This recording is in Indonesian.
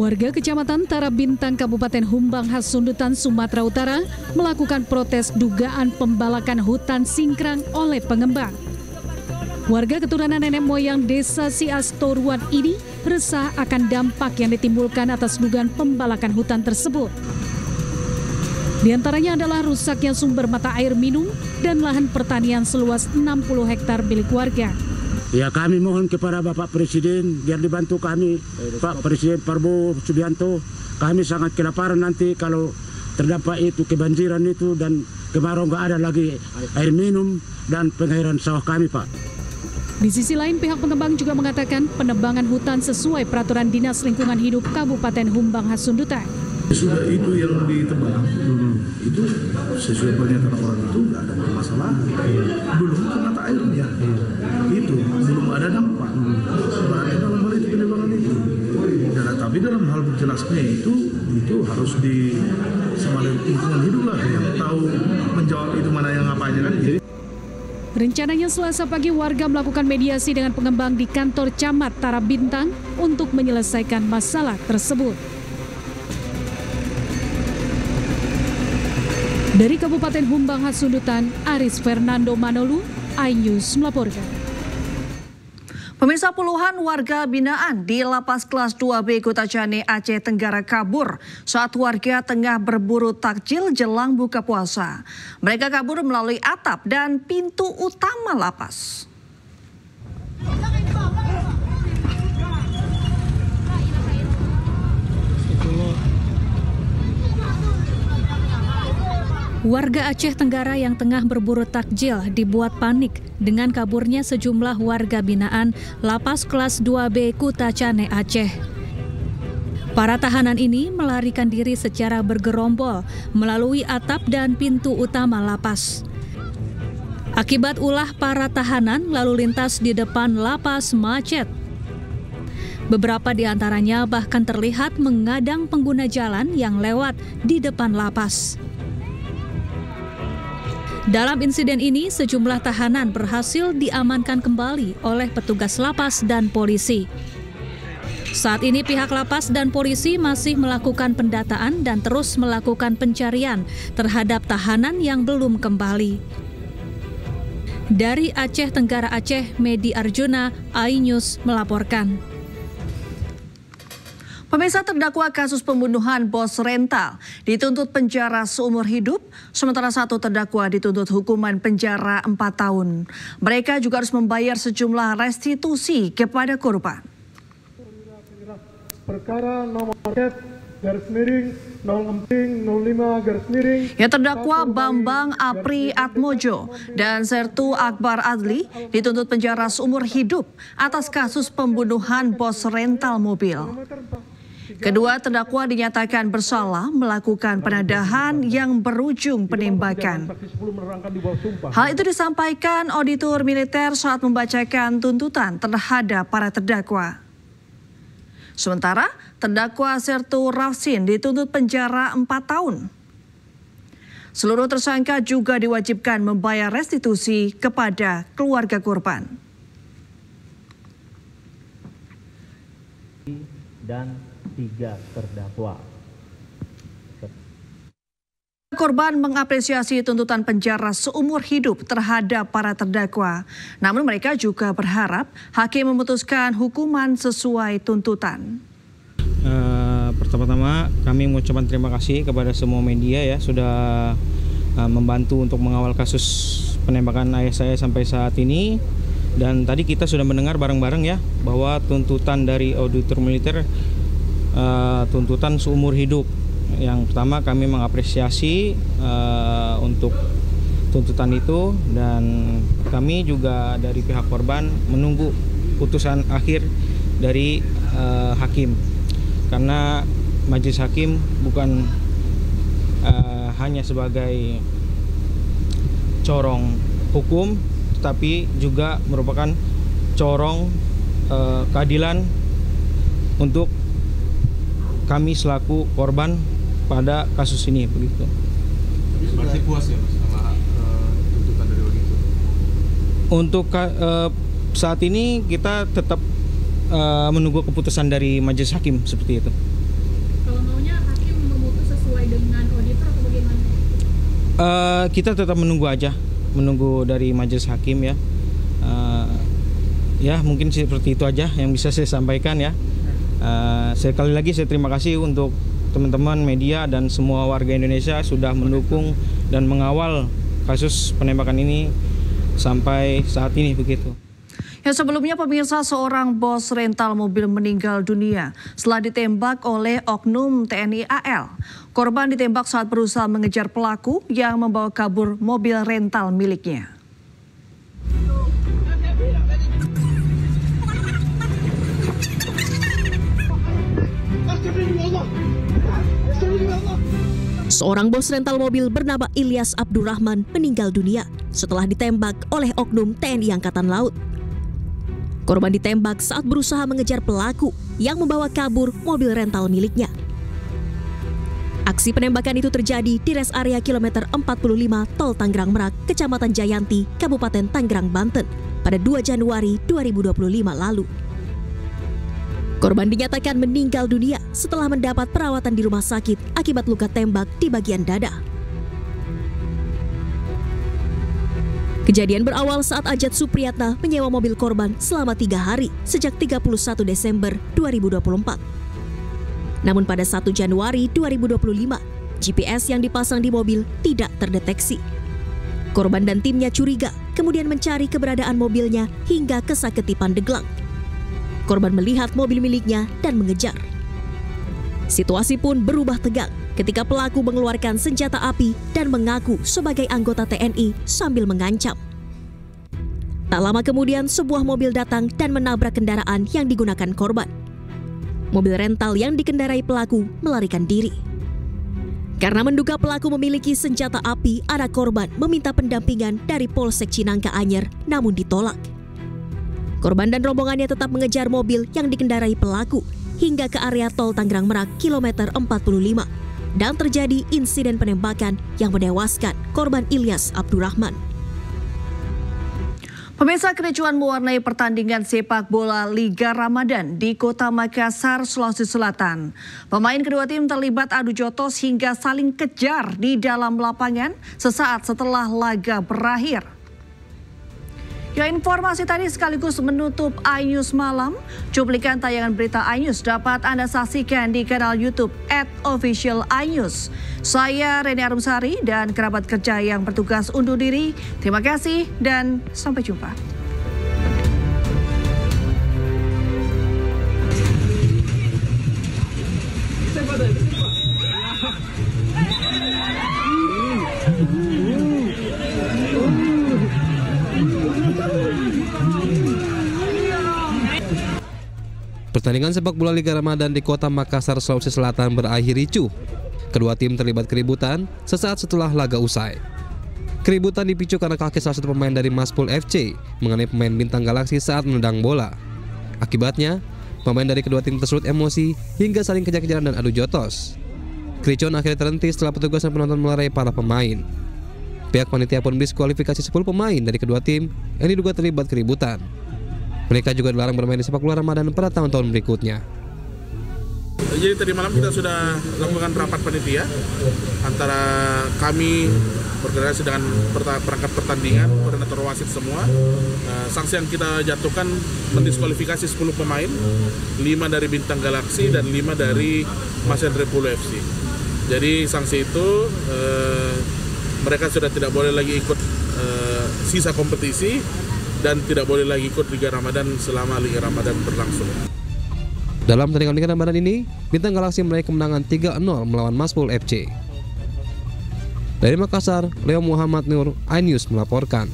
Warga Kecamatan Tarabintang, Kabupaten Humbang Hasundutan, Sumatera Utara melakukan protes dugaan pembalakan hutan singkrang oleh pengembang. Warga keturunan nenek moyang Desa Siastoruan ini resah akan dampak yang ditimbulkan atas dugaan pembalakan hutan tersebut. Di antaranya adalah rusaknya sumber mata air minum dan lahan pertanian seluas 60 hektar milik warga. Ya, kami mohon kepada Bapak Presiden biar dibantu kami, Pak Presiden Prabowo Subianto. Kami sangat kelaparan nanti kalau terdampak itu kebanjiran itu dan kemarau nggak ada lagi air minum dan pengairan sawah kami, Pak. Di sisi lain, pihak pengembang juga mengatakan penebangan hutan sesuai peraturan Dinas Lingkungan Hidup Kabupaten Humbang Hasundutan. Sudah itu yang ditebang, itu sesuai pernyataan orang itu nggak ada masalah. Belum ke mata airnya, itu belum ada dampak. Berarti dalam hal itu penebangan itu. Tapi dalam hal menjelaskannya itu harus di sama lingkungan hidup lah yang tahu menjawab itu mana yang apa aja kan. Rencananya Selasa pagi warga melakukan mediasi dengan pengembang di kantor Camat Tarabintang untuk menyelesaikan masalah tersebut. Dari Kabupaten Humbang Hasundutan, Aris Fernando Manolu, iNews melaporkan. Pemirsa, puluhan warga binaan di Lapas Kelas 2B Kutacane, Aceh Tenggara kabur saat warga tengah berburu takjil jelang buka puasa. Mereka kabur melalui atap dan pintu utama lapas. Warga Aceh Tenggara yang tengah berburu takjil dibuat panik dengan kaburnya sejumlah warga binaan Lapas Kelas 2B Kutacane, Aceh. Para tahanan ini melarikan diri secara bergerombol melalui atap dan pintu utama lapas. Akibat ulah para tahanan, lalu lintas di depan lapas macet. Beberapa di antaranya bahkan terlihat mengadang pengguna jalan yang lewat di depan lapas. Dalam insiden ini, sejumlah tahanan berhasil diamankan kembali oleh petugas lapas dan polisi. Saat ini pihak lapas dan polisi masih melakukan pendataan dan terus melakukan pencarian terhadap tahanan yang belum kembali. Dari Aceh Tenggara Aceh, Medi Arjuna, iNews melaporkan. Pemirsa, terdakwa kasus pembunuhan bos rental dituntut penjara seumur hidup, sementara satu terdakwa dituntut hukuman penjara 4 tahun. Mereka juga harus membayar sejumlah restitusi kepada korban. Perkara nomor Yang terdakwa Bambang Apri Atmojo dan Sertu Akbar Adli dituntut penjara seumur hidup atas kasus pembunuhan bos rental mobil. Kedua terdakwa dinyatakan bersalah melakukan penadahan yang berujung penembakan. Hal itu disampaikan auditor militer saat membacakan tuntutan terhadap para terdakwa. Sementara terdakwa Sertu Rafsin dituntut penjara 4 tahun. Seluruh tersangka juga diwajibkan membayar restitusi kepada keluarga korban. Dan 3 terdakwa. Korban mengapresiasi tuntutan penjara seumur hidup terhadap para terdakwa. Namun mereka juga berharap hakim memutuskan hukuman sesuai tuntutan. Pertama-tama kami mengucapkan terima kasih kepada semua media ya sudah membantu untuk mengawal kasus penembakan ayah saya sampai saat ini. Dan tadi kita sudah mendengar bareng-bareng ya bahwa tuntutan dari auditor militer tuntutan seumur hidup. Yang pertama kami mengapresiasi untuk tuntutan itu dan kami juga dari pihak korban menunggu putusan akhir dari hakim karena majelis hakim bukan hanya sebagai corong hukum tetapi juga merupakan corong keadilan untuk kami selaku korban pada kasus ini begitu. Masih puas ya Mas sama tuntutan dari auditor? Untuk saat ini kita tetap menunggu keputusan dari majelis hakim seperti itu. Kalau maunya hakim memutus sesuai dengan auditor atau bagaimana? Kita tetap menunggu aja, menunggu dari majelis hakim ya. Ya mungkin seperti itu aja yang bisa saya sampaikan ya. Sekali lagi saya terima kasih untuk teman-teman media dan semua warga Indonesia sudah mendukung dan mengawal kasus penembakan ini sampai saat ini begitu. Ya, sebelumnya pemirsa, seorang bos rental mobil meninggal dunia setelah ditembak oleh oknum TNI AL. Korban ditembak saat berusaha mengejar pelaku yang membawa kabur mobil rental miliknya. Seorang bos rental mobil bernama Ilyas Abdurrahman meninggal dunia setelah ditembak oleh oknum TNI Angkatan Laut. Korban ditembak saat berusaha mengejar pelaku yang membawa kabur mobil rental miliknya. Aksi penembakan itu terjadi di res area kilometer 45 Tol Tangerang Merak, Kecamatan Jayanti, Kabupaten Tangerang, Banten pada 2 Januari 2025 lalu. Korban dinyatakan meninggal dunia setelah mendapat perawatan di rumah sakit akibat luka tembak di bagian dada. Kejadian berawal saat Ajat Supriyatna menyewa mobil korban selama 3 hari sejak 31 Desember 2024. Namun pada 1 Januari 2025, GPS yang dipasang di mobil tidak terdeteksi. Korban dan timnya curiga, kemudian mencari keberadaan mobilnya hingga ke Saketi Pandeglang. Korban melihat mobil miliknya dan mengejar. Situasi pun berubah tegang ketika pelaku mengeluarkan senjata api dan mengaku sebagai anggota TNI sambil mengancam. Tak lama kemudian sebuah mobil datang dan menabrak kendaraan yang digunakan korban. Mobil rental yang dikendarai pelaku melarikan diri. Karena menduga pelaku memiliki senjata api, anak korban meminta pendampingan dari Polsek Cinangka Anyer namun ditolak. Korban dan rombongannya tetap mengejar mobil yang dikendarai pelaku hingga ke area Tol Tangerang Merak kilometer 45. Dan terjadi insiden penembakan yang menewaskan korban Ilyas Abdurrahman. Pemirsa, kericuan mewarnai pertandingan sepak bola Liga Ramadan di Kota Makassar, Sulawesi Selatan. Pemain kedua tim terlibat adu jotos hingga saling kejar di dalam lapangan sesaat setelah laga berakhir. Ya, informasi tadi sekaligus menutup iNews Malam. Cuplikan tayangan berita iNews dapat Anda saksikan di kanal YouTube @officialinews. Saya Reni Arumsari dan kerabat kerja yang bertugas undur diri. Terima kasih dan sampai jumpa. Pertandingan sepak bola Liga Ramadan di Kota Makassar, Sulawesi Selatan berakhir ricuh. Kedua tim terlibat keributan sesaat setelah laga usai. Keributan dipicu karena kaki salah satu pemain dari Maspul FC mengenai pemain Bintang Galaksi saat menendang bola. Akibatnya, pemain dari kedua tim tersebut emosi hingga saling kejar-kejaran dan adu jotos. Kericuan akhirnya terhenti setelah petugas dan penonton melerai para pemain. Pihak panitia pun diskualifikasi 10 pemain dari kedua tim yang diduga terlibat keributan. Mereka juga dilarang bermain di sepak bola Ramadan pada tahun-tahun berikutnya. Jadi tadi malam kita sudah lakukan rapat panitia antara kami berkoordinasi dengan perangkat pertandingan, koordinator wasit semua. Sanksi yang kita jatuhkan mendiskualifikasi 10 pemain, 5 dari Bintang Galaksi dan 5 dari Mas Hendry Pulu FC. Jadi sanksi itu mereka sudah tidak boleh lagi ikut sisa kompetisi dan tidak boleh lagi ikut Liga Ramadan selama Liga Ramadan berlangsung. Dalam pertandingan Liga Ramadan ini, Bintang Galaksi meraih kemenangan 3-0 melawan Maspul FC. Dari Makassar, Leo Muhammad Nur, iNews melaporkan.